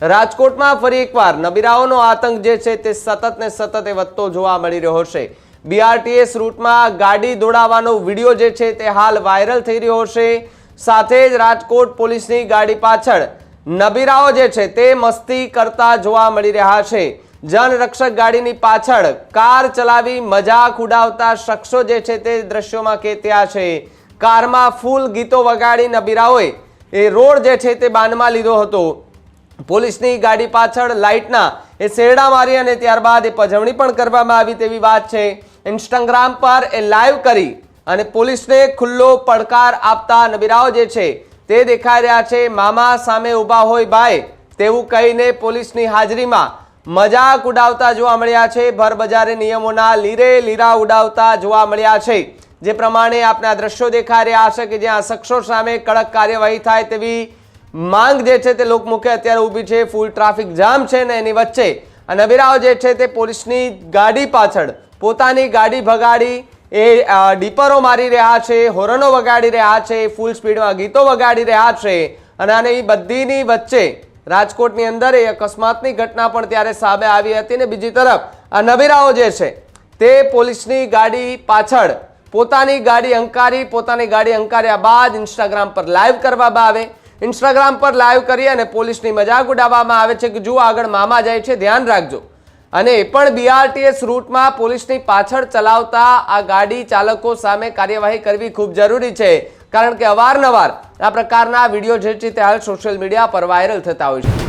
રાજકોટમાં ફરી એકવાર નબીરાઓનો આતંક જે છે તે સતત ને સતત વધતો જોવા મળી રહ્યો છે। બીઆરટીએસ રૂટમાં ગાડી દોડાવવાનો વિડીયો જે છે તે હાલ વાયરલ થઈ રહ્યો છે। સાથે જ રાજકોટ પોલીસની ગાડી પાછળ નબીરાઓ જે છે તે મસ્તી કરતા જોવા મળી રહ્યા છે। જનરક્ષક ગાડીની પાછળ કાર ચલાવી મજાક ઉડાવતા શખ્સો જે છે તે દ્રશ્યોમાં કેત્યા છે। કારમાં ફૂલ ગીતો વગાડી નબીરાઓએ એ રોડ જે છે તે બાનમાં લીધો હતો। પોલીસની ગાડી પાછળ લાઇટના એ શેરડા મારી અને ત્યારબાદ એ પજવણી પણ કરવામાં આવી તેવી વાત છે। ઇન્સ્ટાગ્રામ પર એ લાઈવ કરી અને પોલીસને ખુલ્લો પડકાર આપતા નબીરાઓ જે છે તે દેખાઈ રહ્યા છે। મામા સામે ઊભા હોય ભાઈ તેવું કહીને પોલીસની હાજરીમાં મજાક ઉડાવતા જોવા મળ્યા છે। ભરબજારે નિયમોના લીરે લીરા ઉડાવતા જોવા મળ્યા છે। જે પ્રમાણે આપના દ્રશ્યો દેખાઈ રહ્યા છે કે જ્યાં શખ્સો સામે કડક કાર્યવાહી થાય તેવી માંગ જે છે તે લોકમુખે અત્યારે ઊભી છે। ફૂલ ટ્રાફિક જામ છે ને એની વચ્ચે આ નબીરાઓ જે છે તે પોલીસની ગાડી પાછળ પોતાની ગાડી ભગાડી એ ડીપરો મારી રહ્યા છે, હોરનો વગાડી રહ્યા છે, ફૂલ સ્પીડમાં ગીતો વગાડી રહ્યા છે। અને આને એ બધીની વચ્ચે રાજકોટની અંદર એ અકસ્માતની ઘટના પણ ત્યારે સામે આવી હતી ને બીજી તરફ આ નબીરાઓ જે છે તે પોલીસની ગાડી પાછળ પોતાની ગાડી હંકાર્યા બાદ ઇન્સ્ટાગ્રામ પર લાઈવ કરવામાં આવે। ઇન્સ્ટાગ્રામ પર લાઈવ કરી અને પોલીસની મજાક ઉડાવવામાં આવે છે કે જુઓ આગળ મામા જાય છે, ધ્યાન રાખજો। અને એ પણ બીઆરટીએસ રૂટમાં પોલીસની પાછળ ચલાવતા આ ગાડી ચાલકો સામે કાર્યવાહી કરવી ખૂબ જરૂરી છે, કારણ કે અવારનવાર આ પ્રકારના વિડીયો જે છે તે હાલ સોશિયલ મીડિયા પર વાયરલ થતા હોય છે।